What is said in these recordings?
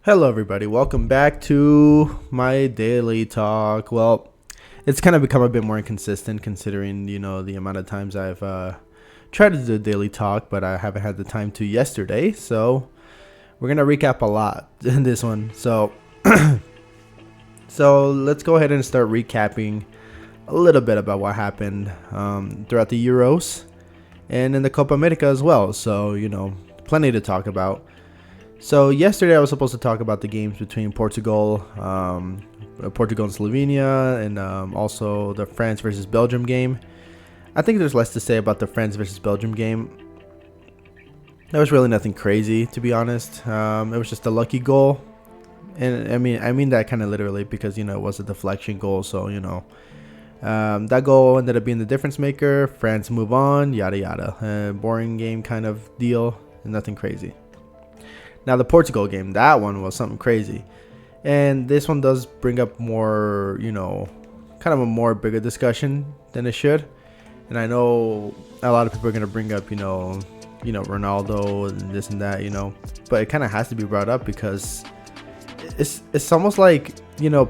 Hello everybody, welcome back to my daily talk. Well, it's kind of become a bit more inconsistent considering, the amount of times I've tried to do a daily talk, but I haven't had the time to yesterday. So we're going to recap a lot in this one. So let's go ahead and start recapping a little bit about what happened throughout the Euros and in the Copa America as well. So, plenty to talk about. So yesterday I was supposed to talk about the games between Portugal and Slovenia, and also the France versus Belgium game. I think there's less to say about the France versus Belgium game. There was really nothing crazy, to be honest. It was just a lucky goal, and I mean that kind of literally because it was a deflection goal. So that goal ended up being the difference maker. France move on, yada yada. Boring game kind of deal, and nothing crazy. Now the Portugal game, that one was something crazy. And this one does bring up more, kind of a more bigger discussion than it should. And I know a lot of people are going to bring up, Ronaldo and this and that, But it kind of has to be brought up because it's almost like,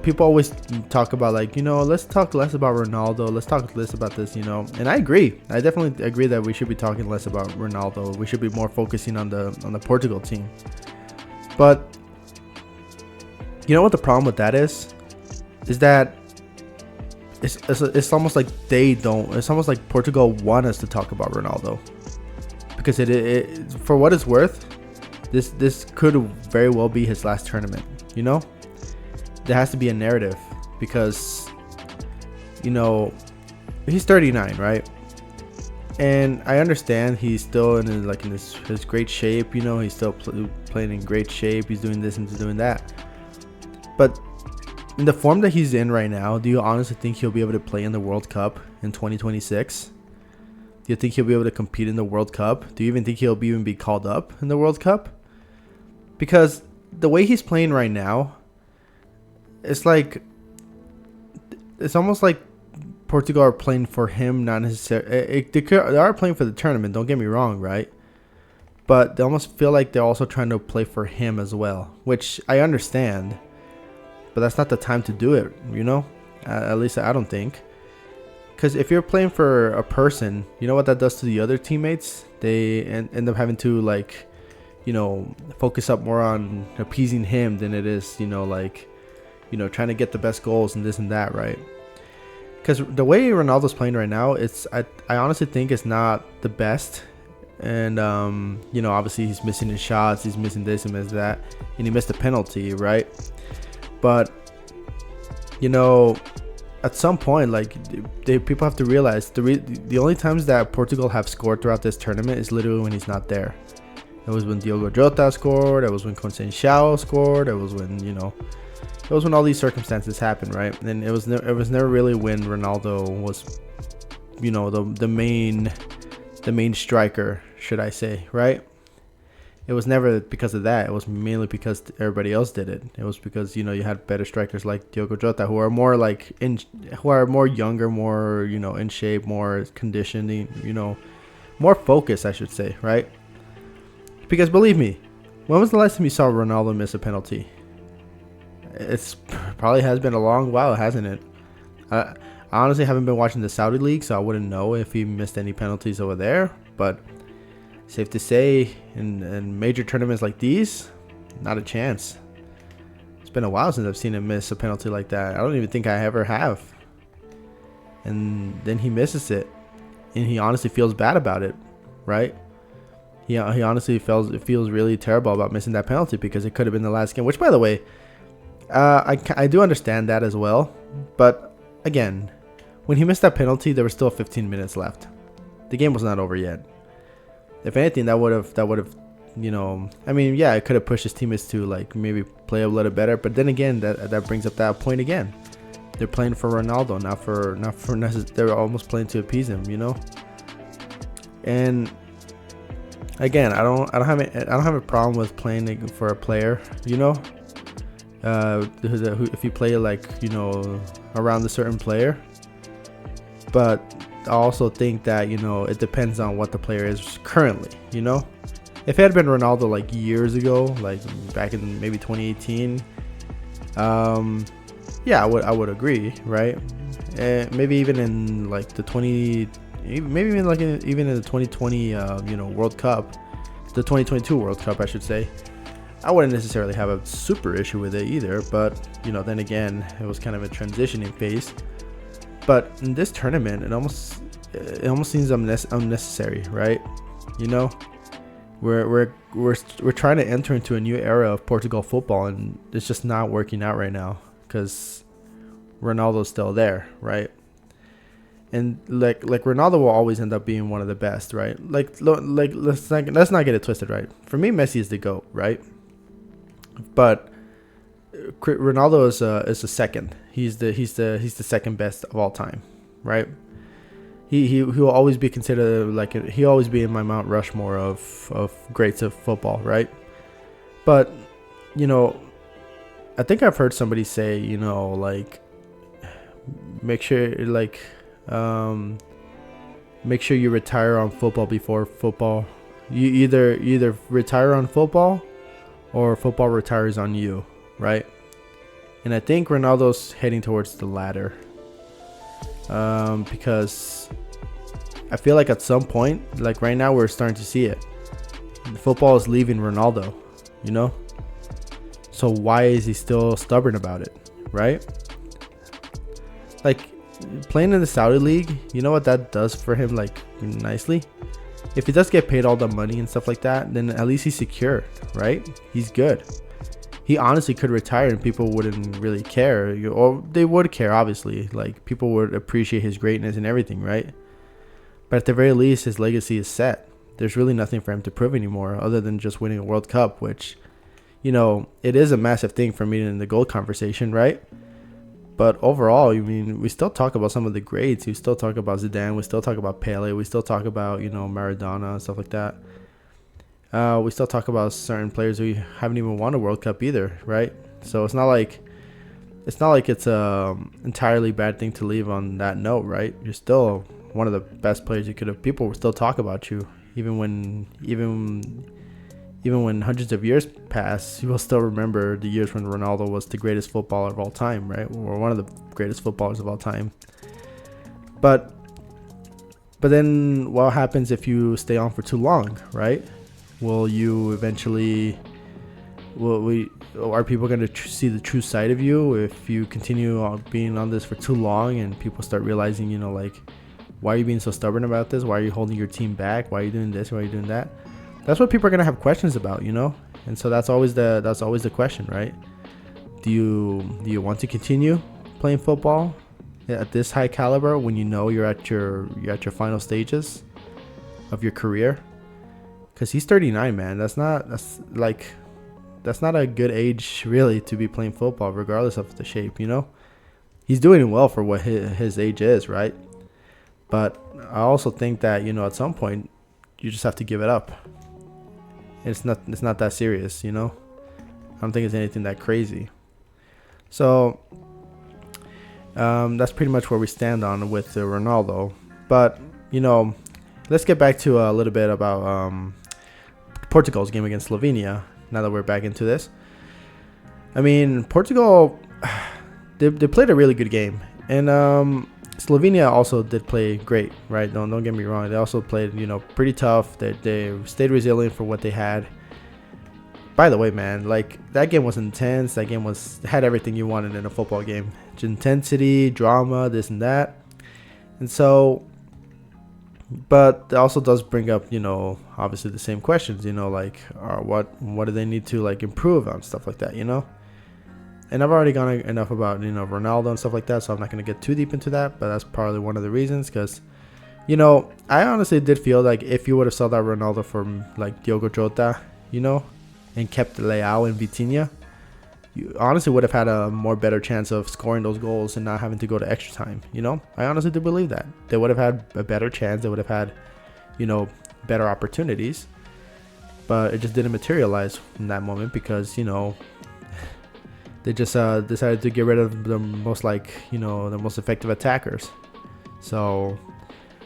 people always talk about like, let's talk less about Ronaldo. Let's talk less about this, And I agree. I definitely agree that we should be talking less about Ronaldo. We should be more focusing on the Portugal team. But you know what the problem with that is that it's almost like they don't. It's almost like Portugal want us to talk about Ronaldo because it for what it's worth, this could very well be his last tournament. There has to be a narrative because he's 39, right? And I understand he's still in his great shape. He's still playing in great shape. He's doing this and he's doing that. But in the form that he's in right now, do you honestly think he'll be able to play in the World Cup in 2026? Do you think he'll be able to compete in the World Cup? Do you even think he'll even be called up in the World Cup? Because the way he's playing right now, it's almost like Portugal are playing for him, not necessarily. They are playing for the tournament, don't get me wrong, right? But they almost feel like they're also trying to play for him as well, which I understand. But that's not the time to do it, At least I don't think. Because if you're playing for a person, you know what that does to the other teammates? They end up having to, focus up more on appeasing him than it is, trying to get the best goals and this and that, right? Because the way Ronaldo's playing right now, I honestly think it's not the best. And, obviously he's missing his shots, he's missing this and missing that, and he missed a penalty, right? But, at some point, people have to realize the only times that Portugal have scored throughout this tournament is literally when he's not there. It was when Diogo Jota scored, it was when Conceição scored, it was when, it was when all these circumstances happened, right? And it was never really when Ronaldo was, the main striker, should I say, right? It was never because of that. It was mainly because everybody else did it. It was because you had better strikers like Diogo Jota who are more who are more younger, more in shape, more conditioning, more focused, I should say, right? Because believe me, when was the last time you saw Ronaldo miss a penalty? It's probably has been a long while, hasn't it? I honestly haven't been watching the Saudi League, so I wouldn't know if he missed any penalties over there. But safe to say, in major tournaments like these, not a chance. It's been a while since I've seen him miss a penalty like that. I don't even think I ever have. And then he misses it, and he honestly feels bad about it, right? He honestly feels really terrible about missing that penalty because it could have been the last game. Which, by the way, I do understand that as well. But again, when he missed that penalty, there was still 15 minutes left. The game was not over yet. If anything, that would have, it could have pushed his teammates to maybe play a little better. But then again, that brings up that point again. They're playing for Ronaldo, not for they're almost playing to appease him, And again, I don't have a problem with playing for a player, if you play around a certain player. But I also think that it depends on what the player is currently, If it had been Ronaldo like years ago, like back in maybe 2018, yeah, I would agree, right? And maybe even in like the 20, maybe even like even in the 2020, World Cup, the 2022 World Cup, I should say. I wouldn't necessarily have a super issue with it either, but then again, it was kind of a transitioning phase. But in this tournament, it almost seems unnecessary, right? We're trying to enter into a new era of Portugal football, and it's just not working out right now because Ronaldo's still there, right? And like Ronaldo will always end up being one of the best, right? Like let's not get it twisted, right? For me, Messi is the GOAT, right? But Ronaldo is a second. He's the second best of all time, right? He will always be considered he'll always be in my Mount Rushmore of greats of football, right? But I think I've heard somebody say make sure make sure you retire on football before football. You either retire on football or football retires on you, right? And I think Ronaldo's heading towards the latter. Because I feel like at some point, like right now, we're starting to see it. Football is leaving Ronaldo, So why is he still stubborn about it, right? Like playing in the Saudi league, you know what that does for him, like nicely? If he does get paid all the money and stuff like that, then at least he's secure, right? He's good. He honestly could retire and people wouldn't really care, or they would care, obviously. Like people would appreciate his greatness and everything, right? But at the very least, his legacy is set. There's really nothing for him to prove anymore other than just winning a World Cup, which, it is a massive thing for me in the gold conversation, right? But overall, we still talk about some of the greats. We still talk about Zidane. We still talk about Pele. We still talk about, Maradona and stuff like that. We still talk about certain players who haven't even won a World Cup either, right? So it's not like it's a entirely bad thing to leave on that note, right? You're still one of the best players you could have. People will still talk about you, even when hundreds of years pass. You will still remember the years when Ronaldo was the greatest footballer of all time, right? Or one of the greatest footballers of all time. But then what happens if you stay on for too long, right? Will you eventually? Are people going to see the true side of you if you continue being on this for too long and people start realizing, why are you being so stubborn about this? Why are you holding your team back? Why are you doing this? Why are you doing that? That's what people are going to have questions about, And so that's always the question, right? Do you want to continue playing football at this high caliber when you're at your final stages of your career? Because he's 39, man. That's not a good age really to be playing football, regardless of the shape. He's doing well for what his age is, right? But I also think that at some point you just have to give it up. It's not that serious, I don't think it's anything that crazy. So that's pretty much where we stand on with Ronaldo. But let's get back to a little bit about Portugal's game against Slovenia. Now that we're back into this, Portugal, they played a really good game, and Slovenia also did play great, right? Don't get me wrong. They also played, pretty tough. They stayed resilient for what they had. By the way, man, that game was intense. That game had everything you wanted in a football game: intensity, drama, this and that. And so, but it also does bring up, obviously the same questions. What do they need to improve on, stuff like that, And I've already gone enough about, Ronaldo and stuff like that, so I'm not going to get too deep into that. But that's probably one of the reasons because, I honestly did feel like if you would have sold out Ronaldo for, Diogo Jota, and kept Leao and Vitinha, you honestly would have had a more better chance of scoring those goals and not having to go to extra time, I honestly do believe that. They would have had a better chance. They would have had, better opportunities. But it just didn't materialize in that moment because, they just decided to get rid of the most the most effective attackers. So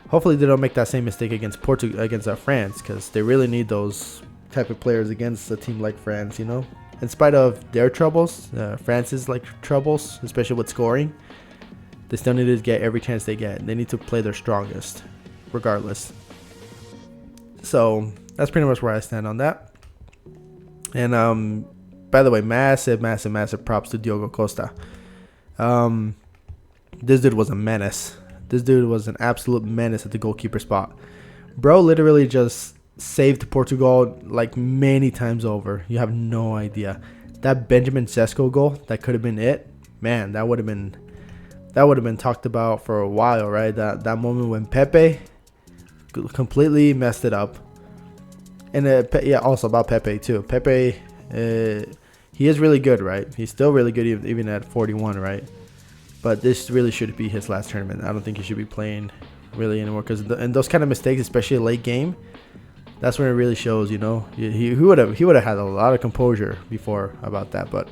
hopefully they don't make that same mistake against France, because they really need those type of players against a team like France. In spite of their troubles, France's like troubles, especially with scoring, they still need to get every chance they get. They need to play their strongest, regardless. So that's pretty much where I stand on that. And by the way, massive props to Diogo Costa. This dude was a menace. This dude was an absolute menace at the goalkeeper spot. Bro literally just saved Portugal like many times over. You have no idea. That Benjamin Sesko goal, that could have been it. Man, that would have been talked about for a while, right? That moment when Pepe completely messed it up. And also about Pepe too. Pepe, he is really good, right? He's still really good even at 41, right? But this really should be his last tournament. I don't think he should be playing really anymore, because and those kind of mistakes, especially late game, that's when it really shows. He would have had a lot of composure before about that, but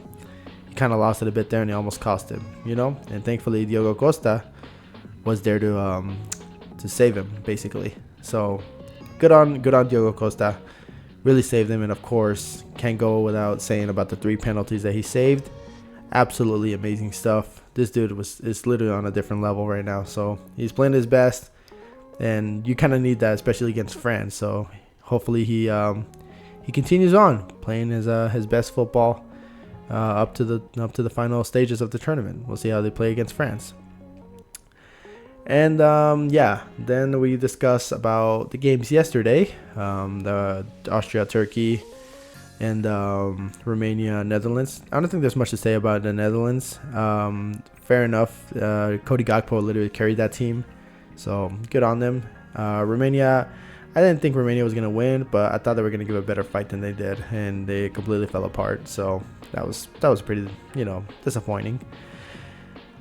he kind of lost it a bit there, and it almost cost him. And thankfully Diogo Costa was there to save him, basically. So good on Diogo Costa. Really saved him, and of course can't go without saying about the 3 penalties that he saved. Absolutely amazing stuff. This dude is literally on a different level right now. So he's playing his best, and you kind of need that, especially against France. So hopefully he continues on playing his best football up to the final stages of the tournament. We'll see how they play against France. And then we discuss about the games yesterday, the Austria-Turkey and Romania, Netherlands. I don't think there's much to say about the Netherlands. Fair enough. Cody Gakpo literally carried that team, so good on them. Romania, I didn't think Romania was gonna win, but I thought they were gonna give a better fight than they did, and they completely fell apart. So that was pretty, disappointing.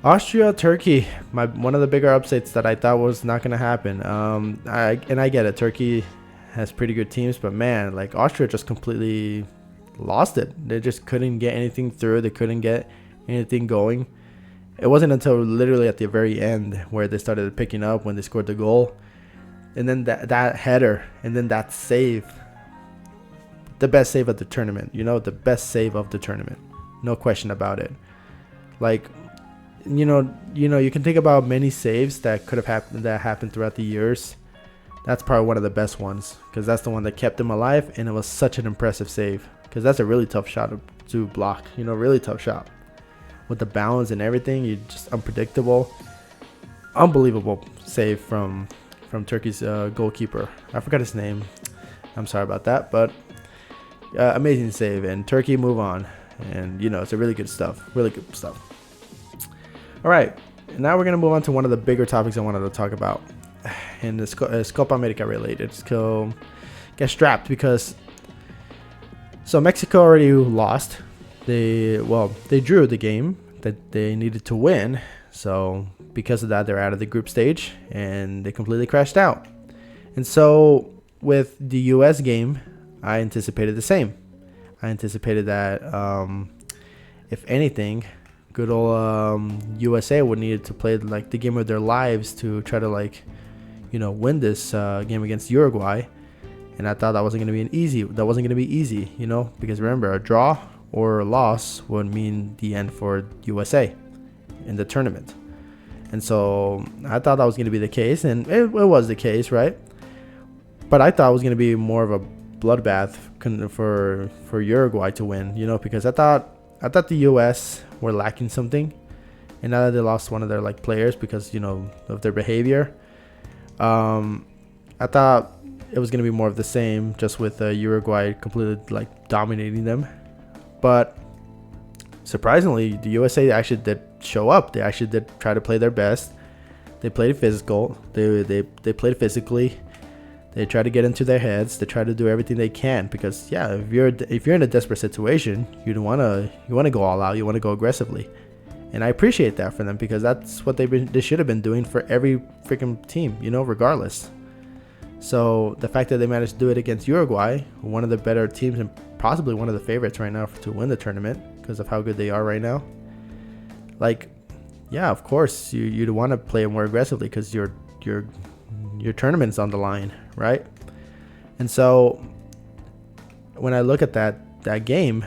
Austria, Turkey, one of the bigger upsets that I thought was not gonna happen. I get it. Turkey has pretty good teams, but man, like Austria just completely lost it. They just couldn't get anything through. They couldn't get anything going. It wasn't until literally at the very end where they started picking up, when they scored the goal, and then that header, and then that save, the best save of the tournament. The best save of the tournament, no question about it. Like, you can think about many saves that could have happened throughout the years. That's probably one of the best ones, because that's the one that kept him alive, and it was such an impressive save, because that's a really tough shot to block. Really tough shot with the balance and everything. You just unpredictable, unbelievable save from Turkey's goalkeeper. I forgot his name. I'm sorry about that, but amazing save, and Turkey move on, and it's a really good stuff. All right, now we're gonna move on to one of the bigger topics I wanted to talk about. And it's Copa America related. So get strapped, because Mexico already lost. They drew the game that they needed to win. So because of that, they're out of the group stage, and they completely crashed out. And so with the US game, I anticipated the same. I anticipated that if anything, good old USA would need to play like the game of their lives to try to win this game against Uruguay. And I thought that wasn't going to be easy, because remember, a draw or a loss would mean the end for USA in the tournament. And so I thought that was going to be the case, and it was the case, right? But I thought it was going to be more of a bloodbath for Uruguay to win, because I thought the US were lacking something, and now that they lost one of their players because of their behavior, I thought it was going to be more of the same, just with Uruguay completely dominating them. But surprisingly, the USA actually did show up. They actually did try to play their best. They played physical. They played physically. They try to get into their heads. They try to do everything they can, because if you're in a desperate situation, you want to go all out. You want to go aggressively, and I appreciate that for them, because that's what they should have been doing for every freaking team, regardless. So the fact that they managed to do it against Uruguay, one of the better teams and possibly one of the favorites right now to win the tournament because of how good they are right now. Of course you'd want to play more aggressively, because your tournament's on the line, right? And so when I look at that game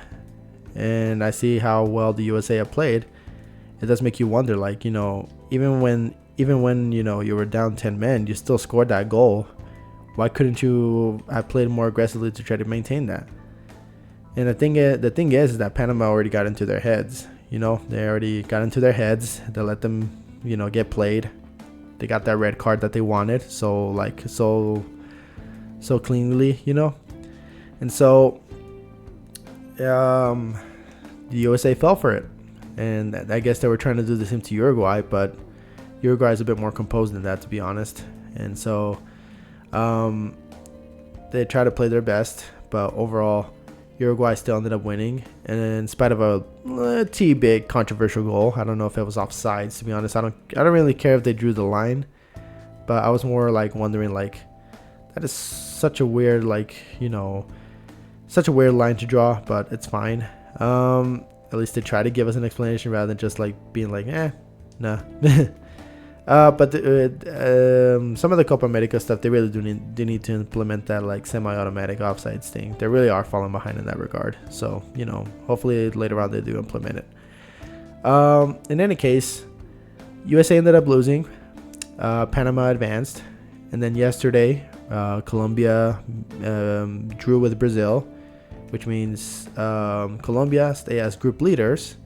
and I see how well the USA have played, it does make you wonder, like, even when you were down 10 men, you still scored that goal. Why couldn't you have played more aggressively to try to maintain that? And the thing is that Panama already got into their heads. They already got into their heads. They let them, get played. They got that red card that they wanted. So cleanly, And so, the USA fell for it. And I guess they were trying to do the same to Uruguay, but Uruguay is a bit more composed than that, to be honest. And so, they tried to play their best, but overall, Uruguay still ended up winning, and in spite of a big controversial goal. I don't know if it was offsides, to be honest. I don't really care if they drew the line, but I was more like wondering, like, that is such a weird, such a weird line to draw, but it's fine. At least they try to give us an explanation rather than just like being like, nah. But some of the Copa America stuff, they really do need to implement that like semi-automatic offsides thing. They really are falling behind in that regard. So, hopefully later on they do implement it. In any case, USA ended up losing. Panama advanced. And then yesterday, Colombia drew with Brazil, which means Colombia stay as group leaders,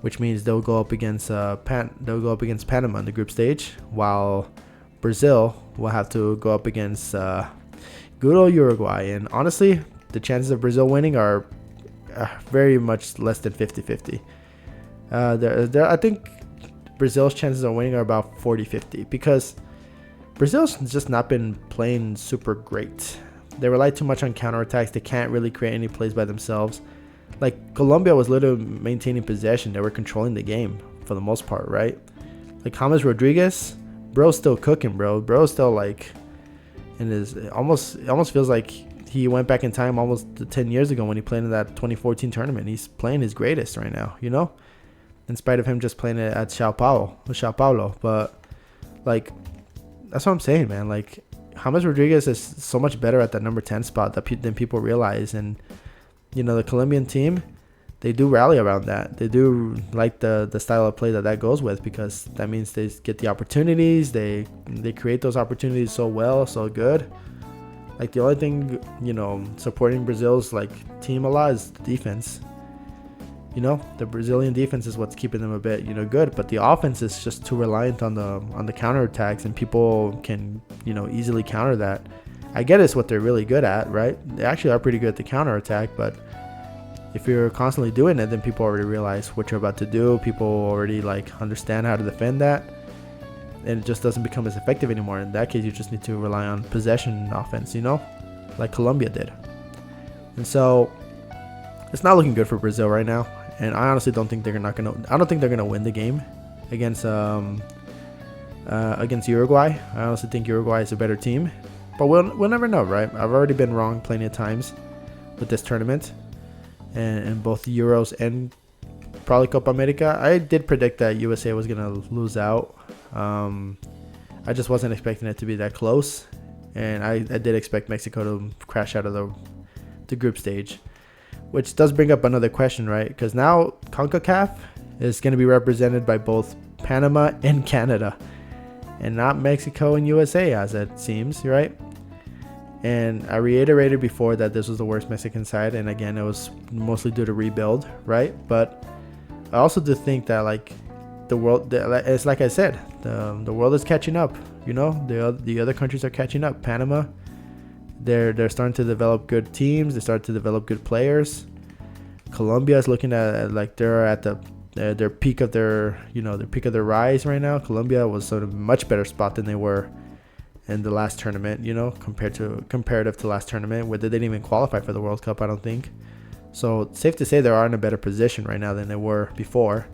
which means they'll go up against Panama in the group stage, while Brazil will have to go up against good old Uruguay. And honestly, the chances of Brazil winning are very much less than 50-50. I think Brazil's chances of winning are about 40-50 because Brazil's just not been playing super great. They rely too much on counterattacks. They can't really create any plays by themselves. Like, Colombia was literally maintaining possession. They were controlling the game for the most part, right? Like, James Rodriguez, bro's still cooking, bro. Bro's still, like, it almost feels like he went back in time almost 10 years ago when he played in that 2014 tournament. He's playing his greatest right now, in spite of him just playing it at Sao Paulo. But, like, that's what I'm saying, man. Like, James Rodriguez is so much better at that number 10 spot than people realize. And, the Colombian team, they do rally around that. They do like the style of play that goes with, because that means they get the opportunities. They create those opportunities so well, so good. Like, the only thing, supporting Brazil's, like, team a lot is the defense. The Brazilian defense is what's keeping them a bit, good. But the offense is just too reliant on the counterattacks, and people can, easily counter that. I get it's what they're really good at, right? They actually are pretty good at the counterattack, but if you're constantly doing it, then people already realize what you're about to do. People already, like, understand how to defend that, and it just doesn't become as effective anymore. In that case, you just need to rely on possession offense, like Colombia did. And so it's not looking good for Brazil right now. And I honestly don't think they're gonna win the game against Uruguay. I honestly think Uruguay is a better team, but we'll never know, right? I've already been wrong plenty of times with this tournament, and both Euros and probably Copa America. I did predict that USA was gonna lose out. I just wasn't expecting it to be that close, and I did expect Mexico to crash out of the group stage. Which does bring up another question, right? Because now CONCACAF is going to be represented by both Panama and Canada, and not Mexico and USA, as it seems, right? And I reiterated before that this was the worst Mexican side, and again, it was mostly due to rebuild, right? But I also do think that, like, the world, it's like I said, the world is catching up. The other countries are catching up. Panama, they're starting to develop good teams. They start to develop good players. Colombia is looking at, like, they're at their peak of their peak of their rise right now. Colombia was sort of a much better spot than they were in the last tournament, comparative to last tournament, where they didn't even qualify for the World Cup, I don't think. So it's safe to say they are in a better position right now than they were before.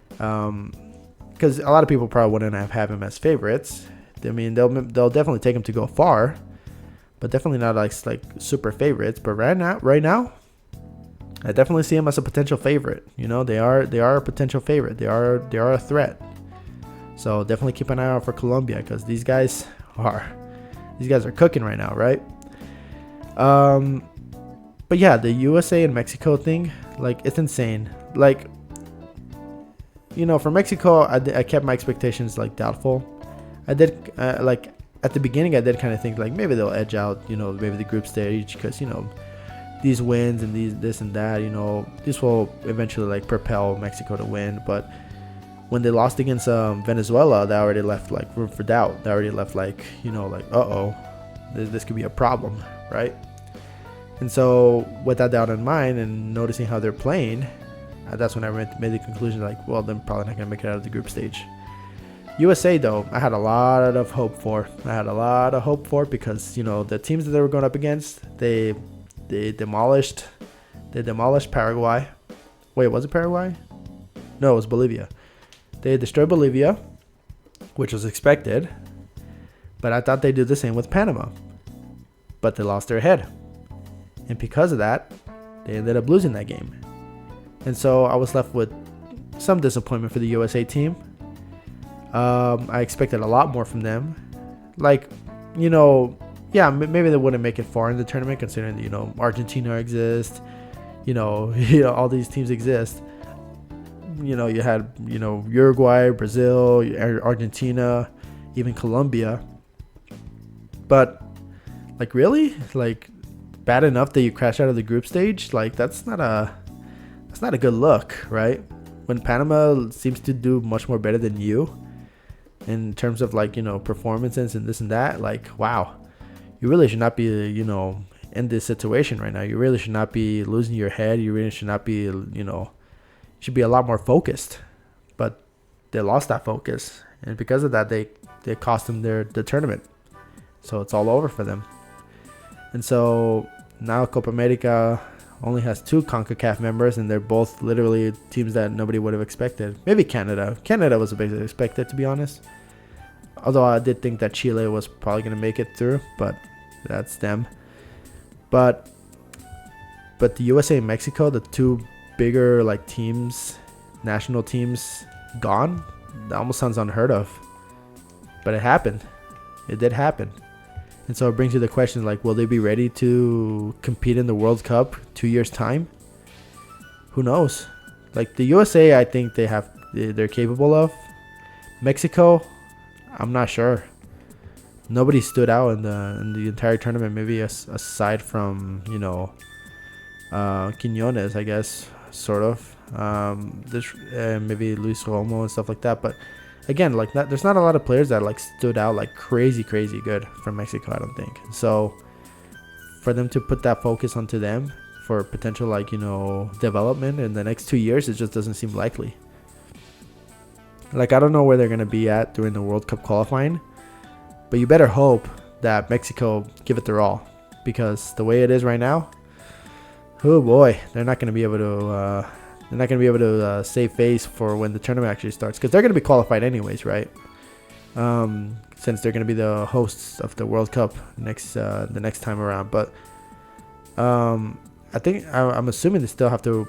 Because a lot of people probably wouldn't have him as favorites. I mean, they'll definitely take him to go far, but definitely not like super favorites. But right now, I definitely see him as a potential favorite. They are a potential favorite. They are a threat. So definitely keep an eye out for Colombia, because these guys are cooking right now, right? But But yeah, the USA and Mexico thing, like, it's insane. Like, for Mexico, I kept my expectations like doubtful. I did like at the beginning, I did kind of think like maybe they'll edge out, maybe the group stage, because these wins and this and that, this will eventually like propel Mexico to win. But when they lost against Venezuela, that already left like room for doubt. That already left like like this could be a problem, right? And so with that doubt in mind and noticing how they're playing, that's when I made the conclusion like, well, they're probably not gonna make it out of the group stage. USA though, I had a lot of hope for. Because the teams that they were going up against, they demolished Paraguay. Wait, was it Paraguay? No, it was Bolivia. They destroyed Bolivia, which was expected, but I thought they'd do the same with Panama. But they lost their head, and because of that, they ended up losing that game. And so I was left with some disappointment for the USA team. I expected a lot more from them. Like, maybe they wouldn't make it far in the tournament considering that, Argentina exists, all these teams exist. You had, Uruguay, Brazil, Argentina, even Colombia. But, like, really? Like, bad enough that you crash out of the group stage? Like, that's not a good look, right? When Panama seems to do much more better than you in terms of like performances and this and that, like, wow, you really should not be in this situation right now. You really should not be losing your head. You really should not be you should be a lot more focused. But they lost that focus, and because of that, they cost them the tournament. So it's all over for them. And so now Copa America only has 2 CONCACAF members, and they're both literally teams that nobody would have expected. Maybe Canada. Canada was a bit expected, to be honest. Although I did think that Chile was probably going to make it through, but that's them. But the USA and Mexico, the 2 bigger like teams, national teams, gone. That almost sounds unheard of. But it happened. It did happen. And so it brings you the question, like, will they be ready to compete in the World Cup 2 years' time? Who knows? Like, the USA, I think they're capable of. Mexico, I'm not sure. Nobody stood out in the entire tournament, maybe aside from, Quiñones, I guess, sort of. Maybe Luis Romo and stuff like that. But again, like, there's not a lot of players that like stood out like crazy good from Mexico, I don't think. So for them to put that focus onto them for potential like development in the next 2 years, it just doesn't seem likely. Like, I don't know where they're gonna be at during the World Cup qualifying, but you better hope that Mexico give it their all, because the way it is right now, oh boy, they're not gonna be able to save face for when the tournament actually starts, because they're going to be qualified anyways, right? Since they're going to be the hosts of the World Cup the next time around. But I think I'm assuming they still have to.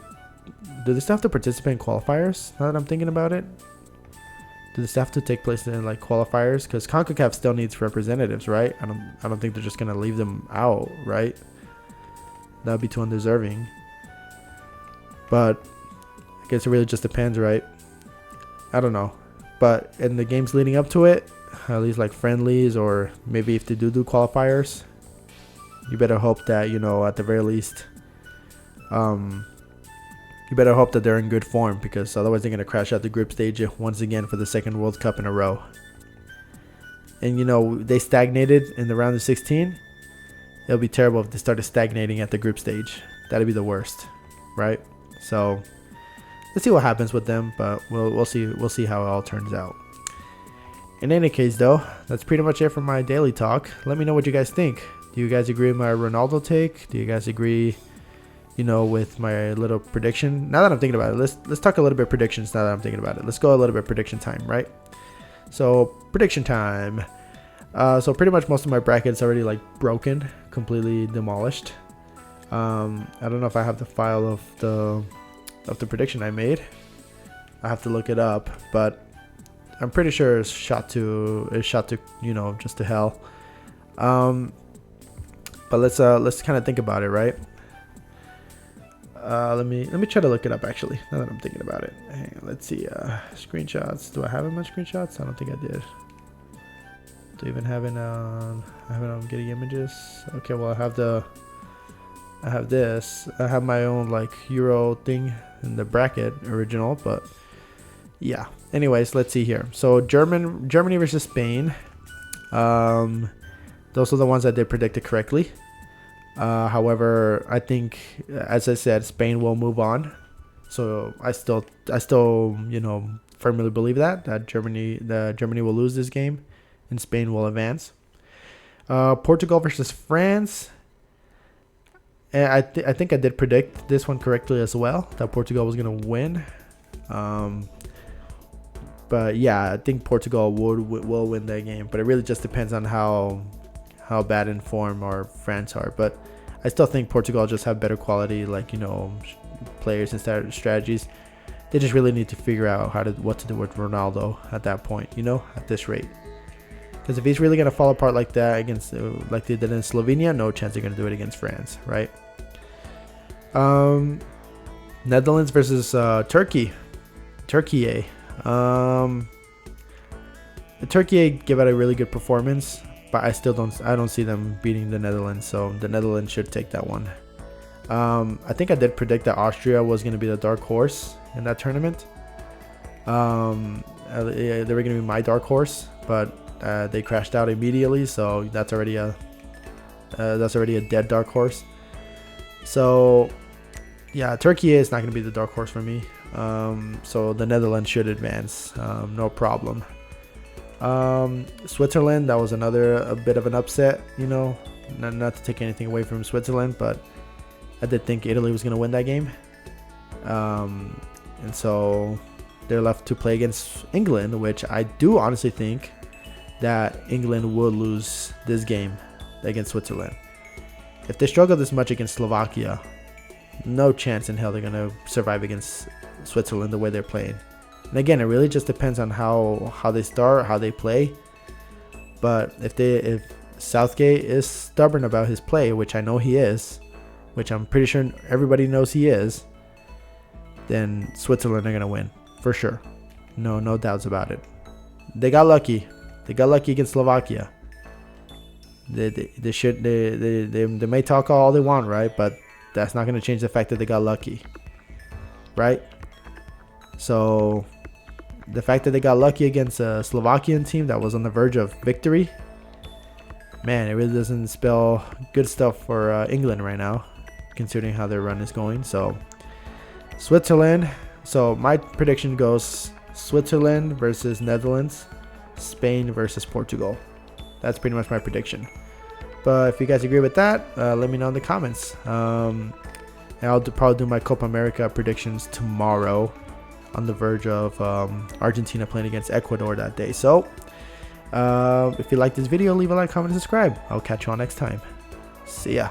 Do they still have to participate in qualifiers? Now that I'm thinking about it, do they still have to take place in like qualifiers? Because CONCACAF still needs representatives, right? I don't think they're just going to leave them out, right? That would be too undeserving. But I guess it really just depends, right? I don't know. But in the games leading up to it, at least like friendlies, or maybe if they do qualifiers, you better hope that, at the very least, you better hope that they're in good form, because otherwise they're going to crash out the group stage once again for the second World Cup in a row. And, they stagnated in the round of 16. It'll be terrible if they started stagnating at the group stage. That'd be the worst, right? So let's see what happens with them, but we'll see how it all turns out. In any case, though, that's pretty much it for my daily talk. Let me know what you guys think. Do you guys agree with my Ronaldo take? Do you guys agree, with my little prediction? Now that I'm thinking about it, let's talk a little bit predictions. Now that I'm thinking about it, let's go a little bit prediction time, right? So prediction time. So pretty much most of my brackets already like broken, completely demolished. I don't know if I have the file of the prediction I made. I have to look it up, but I'm pretty sure it's shot to just to hell. But let's kind of think about it, right? Let me try to look it up actually. Now that I'm thinking about it, hang on, let's see. Screenshots. Do I have much screenshots? I don't think I did. Do I even have it on? I have it on getting images. Okay, well I have this. I have my own like Euro thing in the bracket original, but yeah. Anyways, let's see here. So Germany versus Spain. Those are the ones that they predicted correctly. However, I think, as I said, Spain will move on. So I still, firmly believe that Germany will lose this game, and Spain will advance. Portugal versus France. And I think I did predict this one correctly as well, that Portugal was gonna win. But yeah, I think Portugal will win that game. But it really just depends on how bad in form or France are. But I still think Portugal just have better quality, like, players and strategies. They just really need to figure out what to do with Ronaldo at that point, at this rate. Because if he's really gonna fall apart like that against, like they did in Slovenia, no chance they're gonna do it against France, right? Netherlands versus Turkey. Turkey. Turkey give out a really good performance, but I don't see them beating the Netherlands, so the Netherlands should take that one. I think I did predict that Austria was going to be the dark horse in that tournament. They were going to be my dark horse, but they crashed out immediately, so that's already a dead dark horse. So yeah, Turkey is not going to be the dark horse for me. So the Netherlands should advance, no problem. Switzerland, that was a bit of an upset, not to take anything away from Switzerland, but I did think Italy was going to win that game. And so they're left to play against England, which I do honestly think that England will lose this game against Switzerland. If they struggle this much against Slovakia, no chance in hell they're going to survive against Switzerland the way they're playing. And again, it really just depends on how they start, how they play. But if Southgate is stubborn about his play, which I know he is, which I'm pretty sure everybody knows he is, then Switzerland are gonna win for sure. No doubts about it. They got lucky. They got lucky against Slovakia. They may talk all they want, right? But that's not gonna change the fact that they got lucky, right? So the fact that they got lucky against a Slovakian team that was on the verge of victory, man, it really doesn't spell good stuff for England right now, considering how their run is going. So Switzerland. So my prediction goes Switzerland versus Netherlands, Spain versus Portugal. That's pretty much my prediction. But if you guys agree with that, let me know in the comments. And I'll probably do my Copa America predictions tomorrow, on the verge of Argentina playing against Ecuador that day. So if you like this video, leave a like, comment, and subscribe. I'll catch you all next time. See ya.